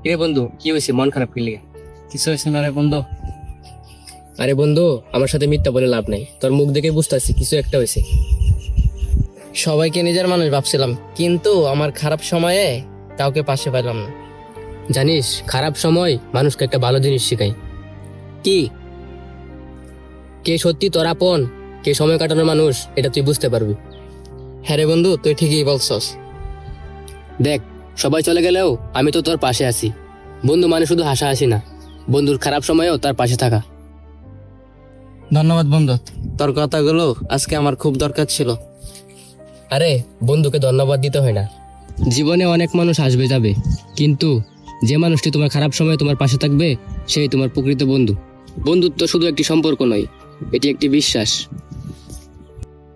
কিরে বন্ধু, কি হয়েছে? মন খারাপ করলি? কিছু হয়েছে না রে বন্ধু? আরে বন্ধু, আমার সাথে মিথ্যা বলে লাভ নাই, তোর মুখ দেখে বুঝতেছি কিছু একটা হয়েছে। সবাইকে নিজের মানুষ ভাবছিলাম, কিন্তু আমার খারাপ সময়ে কাউকে পাশে পাইলাম না। জানিস, খারাপ সময় মানুষকে একটা ভালো জিনিস শেখায়। কি? কে সত্যি তোর আপন, কে সময় কাটানোর মানুষ, এটা তুই বুঝতে পারবি। হ্যাঁ রে বন্ধু, তুই ঠিকই বলছস। দেখ, সবাই চলে গেলেও আমি তো তোর পাশে আছি। বন্ধু মানে শুধু হাসাহাসি না, বন্ধুর খারাপ সময়েও তার পাশে থাকা। ধন্যবাদ বন্ধু, তোর কথাগুলো আজকে আমার খুব দরকার ছিল। আরে বন্ধুকে ধন্যবাদ দিতে হয় না। জীবনে অনেক মানুষ আসবে যাবে, কিন্তু যে মানুষটি তোমার খারাপ সময়ে তোমার পাশে থাকবে, সেই তোমার প্রকৃত বন্ধু। বন্ধুত্ব শুধু একটি সম্পর্ক নয়, এটি একটি বিশ্বাস।